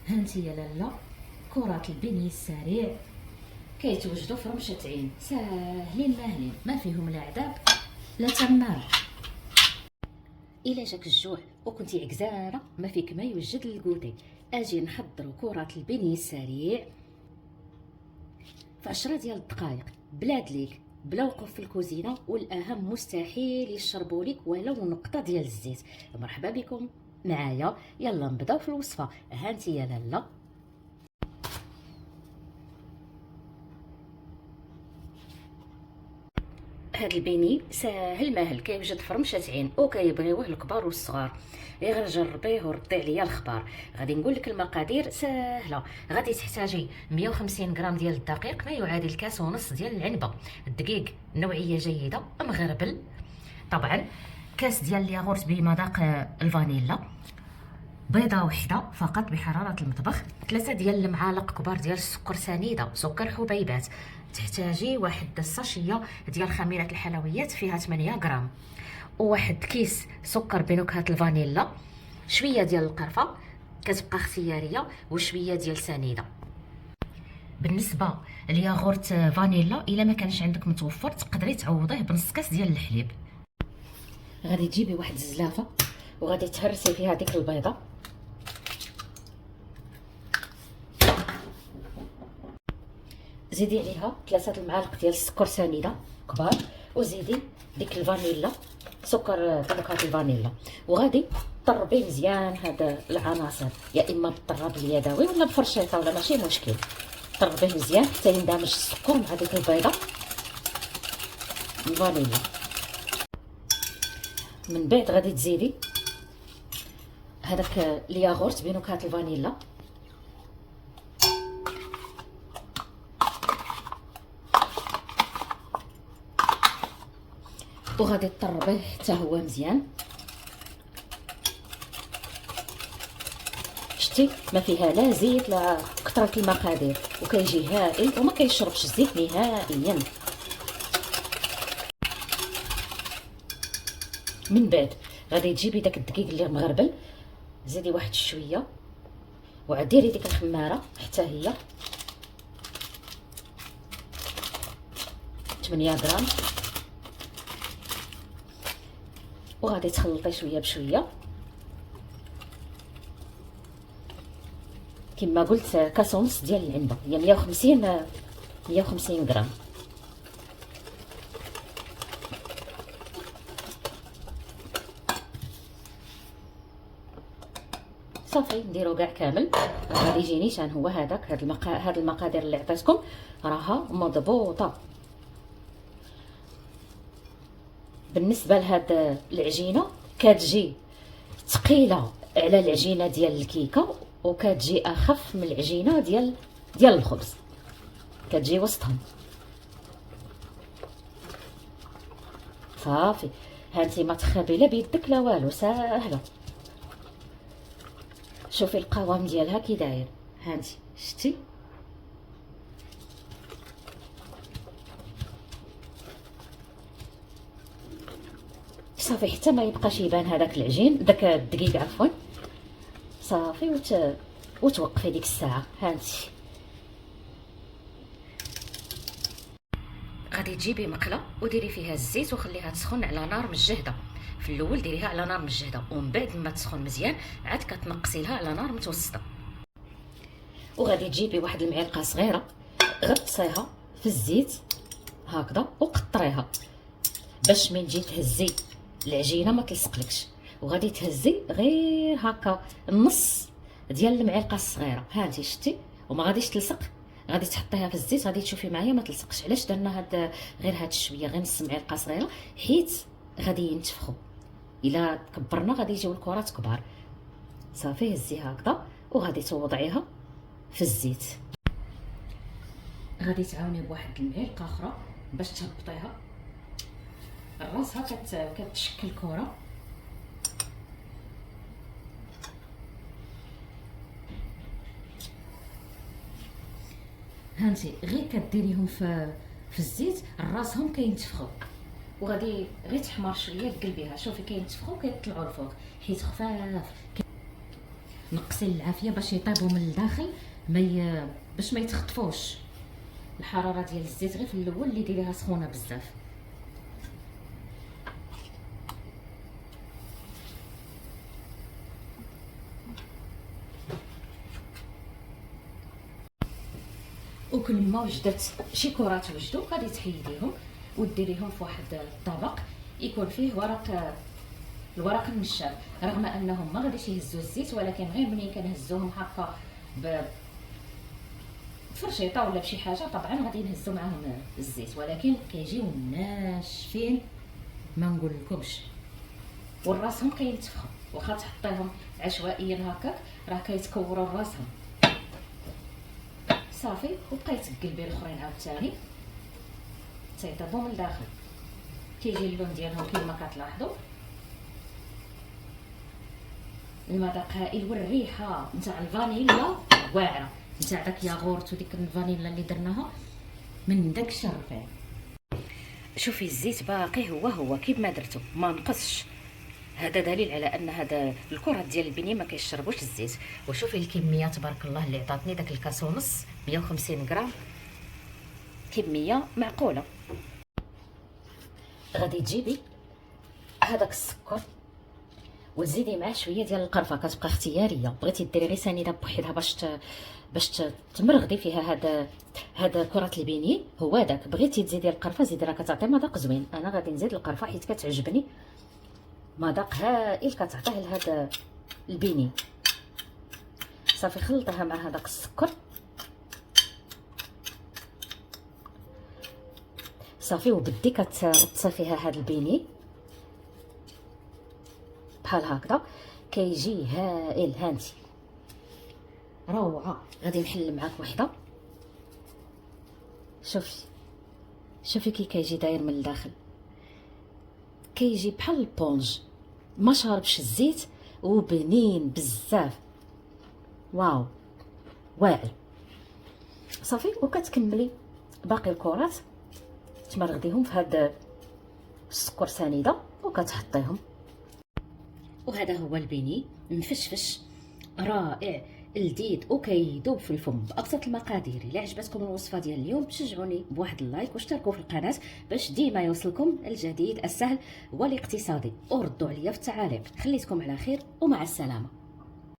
هانتي يا لاله كرات البني السريع كيتوجدوا في رمشة عين، ساهلين ماهلين، ما فيهم لا عذاب لا تمار. الا جاك الجوع وكنتي عكزانه ما فيك ما يوجد للكوتي، اجي نحضروا كرات البني السريع في 10 ديال الدقائق، بلا دليك بلا وقوف في الكوزينه، والاهم مستحيل يشربوا لك ولو نقطه ديال الزيت. مرحبا بكم معايا، يلا نبداو في الوصفه. هانتي يا لاله هاد البيني ساهل ماهل، كيوجد في رمشة عين وكيبغيوه الكبار والصغار، غير جربيه وردي عليا الخبار. غادي نقول لك المقادير ساهله. غادي تحتاجي 150 غرام ديال الدقيق ما يعادل كاس ونص ديال العنبه، الدقيق نوعيه جيده مغربل طبعا، كاس ديال الياغورت بمذاق الفانيلا، بيضه وحده فقط بحراره المطبخ، 3 ديال المعالق كبار ديال السكر سنيده، سكر حبيبات. تحتاجي واحد الساشيه ديال خميره الحلويات فيها 8 غرام، وواحد كيس سكر بنكهه الفانيلا، شويه ديال القرفه كتبقى اختياريه، وشويه ديال سنيده. بالنسبه للياغورت فانيلا الا ما كانش عندك متوفر تقدري تعوضيه بنص كاس ديال الحليب. غادي تجيبي واحد الزلافه وغادي تهرسي فيها ديك البيضه، زيدي عليها 3 المعالق ديال السكر سنيده كبار، وزيدي ديك الفانيلا سكر بنكهه الفانيلا، وغادي طربي مزيان هاد العناصر، يا اما بالطراب اليدوي ولا بفرشيطه ولا ماشي مشكل. طربيه مزيان حتى يندمج السكر مع ديك البيضه الفانيلا. من بعد غادي تزيدي هذاك الياغورت بنكهه الفانيلا، وغادي تطربيه حتى هو مزيان. شتي ما فيها لا زيت لا كثره المقادير، وكيجي هائل وما كيشربش الزيت نهائيا. من بعد غادي تجيبي داك الدقيق اللي مغربل، زيدي واحد شويه وعديري ديك الخماره حتى هي 8 غرام، وغادي تخلطي شويه بشويه. كما قلت كاس ونص ديال العنبه هي 150 غرام. صافي نديرو كاع كامل. غادي يجي نيشان هو هذاك، هاد المقادير اللي عطيتكم راها مضبوطه. بالنسبه لهاد العجينه كتجي ثقيله على العجينه ديال الكيكه، وكتجي اخف من العجينه ديال الخبز، كتجي وسطهم. صافي هانتي ما تخربي لا بيدك لا والو، ساهله. شوفي القوام ديالها كي داير، هانتي شتي صافي حتى ما يبقاش يبان هذاك العجين داك الدقيق عفوا. صافي وتوقفي ديك الساعه. هانتي غادي تجيبي مقله وديري فيها الزيت وخليها تسخن على نار مجهده. في الاول ديريها على نار مجهده، ومن بعد ما تسخن مزيان عاد كتنقصي لها على نار متوسطه. وغادي تجيبي واحد المعلقه صغيره غطسيها في الزيت هكذا وقطريها باش من تجي تهزي العجينه ما تلصقلكش، وغادي تهزي غير هكا النص ديال المعلقه الصغيره. هانتي شتي وما غاديش تلصق. غادي تحطيها في الزيت، غادي تشوفي معايا ما تلصقش. علاش درنا غير هاد شويه، غير نص معلقه صغيره، حيت غادي ينتفخوا. الا كبرنا غادي يجيو الكرات كبار. صافي هزي هكذا وغادي توضعيها في الزيت. غادي تعاوني بواحد المعلقه اخرى باش تهبطيها راسها، كتشكل كره. هانتي غير كديريهم في الزيت راسهم كينتفخوا، وغادي غير تحمر شويه تقلبيها. شوفي كينتفخوا كيطلعوا الفوق حيت خفاف. نقصي العافيه باش يطيبوا من الداخل، باش ما يتخطفوش. الحراره ديال الزيت غير في الاول اللي ديريها سخونه بزاف. وكل ما وجدت شي كرات وجدوا غادي تحيديهم وديريهم في واحد الطبق يكون فيه الورق النشاب. رغم انهم ما غاديش يهزوا الزيت، ولكن غير ملي كنهزوهم هكا بفرشيطه ولا بشي حاجه طبعا غادي نهزوا معاهم الزيت، ولكن كيجيو ناشفين ما نقول لكمش، وراسهم كينتفخوا. واخا تحطيهم عشوائيا هكاك راه كيتكوروا راسهم. صافي، وبقيت تقلبي الاخرين عاوتاني تيطيبوا من الداخل. كيجي اللون ديالهم كما كتلاحظوا، المذاق هائل، والريحه نتاع الفانيلا واعره، نتاع داك ياغورت وديك الفانيلا اللي درناها من داك الشرفان. شوفي الزيت باقي هو كيما درتو، ما نقصش. هذا دليل على ان هذا الكرات ديال البنيه ما كيشربوش الزيت. وشوفي الكميه تبارك الله اللي عطاتني، داك الكاس ونص 150 غرام، كميه معقوله. غادي تجيبي هذاك السكر وتزيدي معاه شويه ديال القرفه، كتبقى اختياريه. بغيتي ديري غير سنيده بوحدها باش تمرغدي فيها هذا كرات البيني هو داك. بغيتي تزيدي القرفه زيدي، راه كتعطي مذاق زوين. انا غادي نزيد القرفه حيت كتعجبني، مذاق هائل كتعطيه لهذا البيني. صافي خلطيها مع هذاك السكر، صافي، وبدي كتصافيها هذا البيني بحال هكذا، كيجي هائل. هانتي روعه. غادي نحل معاك وحده، شوفي كي كيجي داير من الداخل، كيجي بحال البونج ما شاربش الزيت وبنين بزاف. واو واعر. صافي، وكتكملي باقي الكرات تمرغديهم في هذا السكر سنيده وكتحطيهم. وهذا هو البيني مفشفش رائع لذيذ وكيذوب في الفم بابسط المقادير. الا عجبتكم الوصفه ديال اليوم شجعوني بواحد اللايك واشتركوا في القناه باش ديما يوصلكم الجديد السهل والاقتصادي، وردوا عليا في التعاليق. خليتكم على خير ومع السلامه.